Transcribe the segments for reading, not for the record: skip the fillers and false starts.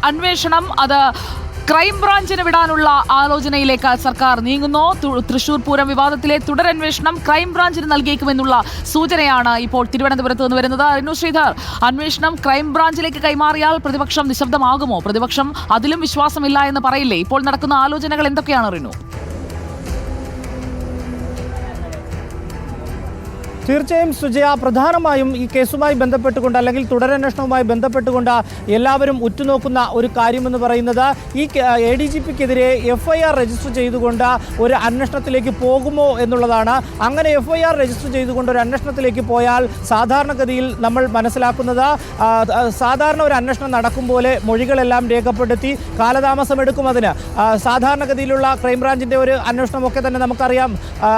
അന്വേഷണം അത് ക്രൈംബ്രാഞ്ചിന് വിടാനുള്ള ആലോചനയിലേക്ക് സർക്കാർ നീങ്ങുന്നു. തൃശൂർ പൂരം വിവാദത്തിലെ തുടരന്വേഷണം ക്രൈംബ്രാഞ്ചിന് നൽകിയേക്കുമെന്നുള്ള സൂചനയാണ് ഇപ്പോൾ തിരുവനന്തപുരത്ത് നിന്ന് വരുന്നത്. റിനു ശ്രീധർ, അന്വേഷണം ക്രൈംബ്രാഞ്ചിലേക്ക് കൈമാറിയാൽ പ്രതിപക്ഷം നിശബ്ദമാകുമോ? പ്രതിപക്ഷം അതിലും വിശ്വാസമില്ല എന്ന് പറയില്ലേ? ഇപ്പോൾ നടക്കുന്ന ആലോചനകൾ എന്തൊക്കെയാണ് റിനു? തീർച്ചയായും സുജയ, പ്രധാനമായും ഈ കേസുമായി ബന്ധപ്പെട്ടുകൊണ്ട് അല്ലെങ്കിൽ തുടരന്വേഷണവുമായി ബന്ധപ്പെട്ടുകൊണ്ട് എല്ലാവരും ഉറ്റുനോക്കുന്ന ഒരു കാര്യമെന്ന് പറയുന്നത് ഈ ADGPക്കെതിരെ FIR രജിസ്റ്റർ ചെയ്തുകൊണ്ട് ഒരു അന്വേഷണത്തിലേക്ക് പോകുമോ എന്നുള്ളതാണ്. അങ്ങനെ FIR രജിസ്റ്റർ ചെയ്തുകൊണ്ട് ഒരു അന്വേഷണത്തിലേക്ക് പോയാൽ സാധാരണഗതിയിൽ നമ്മൾ മനസ്സിലാക്കുന്നത് സാധാരണ ഒരു അന്വേഷണം നടക്കും പോലെ മൊഴികളെല്ലാം രേഖപ്പെടുത്തി കാലതാമസം എടുക്കും. അതിന് സാധാരണഗതിയിലുള്ള ക്രൈംബ്രാഞ്ചിൻ്റെ ഒരു അന്വേഷണമൊക്കെ തന്നെ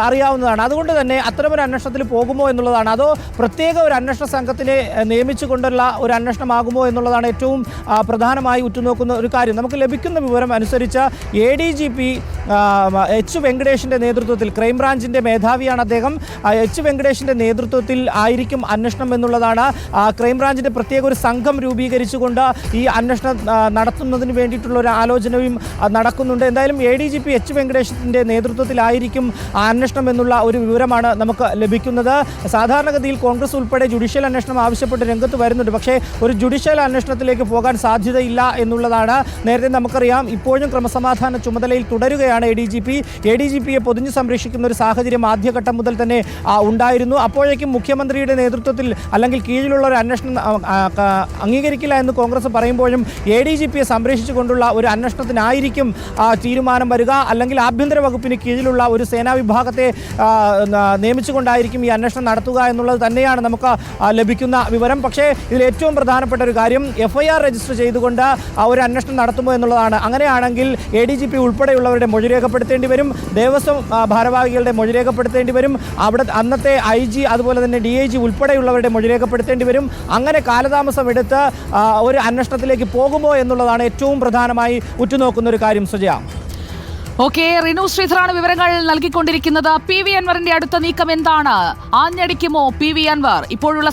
അറിയാവുന്നതാണ്. അതുകൊണ്ട് തന്നെ അത്തരമൊരു അന്വേഷണത്തിൽ പോകും എന്നുള്ളതാണ്. അതോ പ്രത്യേക ഒരു അന്വേഷണ സംഘത്തിനെ നിയമിച്ചുകൊണ്ടുള്ള ഒരു അന്വേഷണമാകുമോ എന്നുള്ളതാണ് ഏറ്റവും പ്രധാനമായി ഉറ്റുനോക്കുന്ന ഒരു കാര്യം. നമുക്ക് ലഭിക്കുന്ന വിവരം അനുസരിച്ച് ADGP H. വെങ്കടേഷിൻ്റെ നേതൃത്വത്തിൽ, ക്രൈംബ്രാഞ്ചിൻ്റെ മേധാവിയാണ് അദ്ദേഹം, H. വെങ്കടേഷിൻ്റെ നേതൃത്വത്തിൽ ആയിരിക്കും അന്വേഷണം എന്നുള്ളതാണ്. ക്രൈംബ്രാഞ്ചിൻ്റെ പ്രത്യേക ഒരു സംഘം രൂപീകരിച്ചുകൊണ്ട് ഈ അന്വേഷണം നടത്തുന്നതിന് വേണ്ടിയിട്ടുള്ള ഒരു ആലോചനയും നടക്കുന്നുണ്ട്. എന്തായാലും ADGP H. വെങ്കടേഷിൻ്റെ നേതൃത്വത്തിലായിരിക്കും അന്വേഷണം എന്നുള്ള ഒരു വിവരമാണ് നമുക്ക് ലഭിക്കുന്നത്. സാധാരണഗതിയിൽ കോൺഗ്രസ് ഉൾപ്പെടെ ജുഡീഷ്യൽ അന്വേഷണം ആവശ്യപ്പെട്ട് രംഗത്ത് വരുന്നുണ്ട്. പക്ഷേ ഒരു ജുഡീഷ്യൽ അന്വേഷണത്തിലേക്ക് പോകാൻ സാധ്യതയില്ല എന്നുള്ളതാണ്. നേരത്തെ നമുക്കറിയാം, ഇപ്പോഴും ക്രമസമാധാന ചുമതലയിൽ തുടരുകയാണ് ADGPയെ പൊതിഞ്ഞു സംരക്ഷിക്കുന്ന ഒരു സാഹചര്യം ആദ്യഘട്ടം മുതൽ തന്നെ ഉണ്ടായിരുന്നു. അപ്പോഴേക്കും മുഖ്യമന്ത്രിയുടെ നേതൃത്വത്തിൽ അല്ലെങ്കിൽ കീഴിലുള്ള ഒരു അന്വേഷണം അംഗീകരിക്കില്ല എന്ന് കോൺഗ്രസ് പറയുമ്പോഴും ADGPയെ സംരക്ഷിച്ചുകൊണ്ടുള്ള ഒരു അന്വേഷണത്തിനായിരിക്കും തീരുമാനം വരിക. അല്ലെങ്കിൽ ആഭ്യന്തര വകുപ്പിന് കീഴിലുള്ള ഒരു സേനാ വിഭാഗത്തെ നിയമിച്ചുകൊണ്ടായിരിക്കും ഈ അന്വേഷണം നടത്തുക എന്നുള്ളത് തന്നെയാണ് നമുക്ക് ലഭിക്കുന്ന വിവരം. പക്ഷേ ഇതിൽ ഏറ്റവും പ്രധാനപ്പെട്ട ഒരു കാര്യം FIR രജിസ്റ്റർ ചെയ്തുകൊണ്ട് ഒരു അന്വേഷണം നടത്തുമോ എന്നുള്ളതാണ്. അങ്ങനെയാണെങ്കിൽ ADGP ഉൾപ്പെടെയുള്ളവരുടെ മൊഴി രേഖപ്പെടുത്തേണ്ടി വരും, ദേവസ്വം ഭാരവാഹികളുടെ മൊഴി രേഖപ്പെടുത്തേണ്ടി വരും, അവിടെ അന്നത്തെ IG അതുപോലെ തന്നെ DIG ഉൾപ്പെടെയുള്ളവരുടെ മൊഴി രേഖപ്പെടുത്തേണ്ടി വരും. അങ്ങനെ കാലതാമസം എടുത്ത് ഒരു അന്വേഷണത്തിലേക്ക് പോകുമോ എന്നുള്ളതാണ് ഏറ്റവും പ്രധാനമായി ഉറ്റുനോക്കുന്ന ഒരു കാര്യം. സുജയ, ഓക്കെ, റിനു ശ്രീധറാണ് വിവരങ്ങൾ നൽകിക്കൊണ്ടിരിക്കുന്നത്. PV അൻവറിന്റെ അടുത്ത നീക്കം എന്താണ്? ആഞ്ഞടിക്കുമോ PV അൻവർ? ഇപ്പോഴുള്ള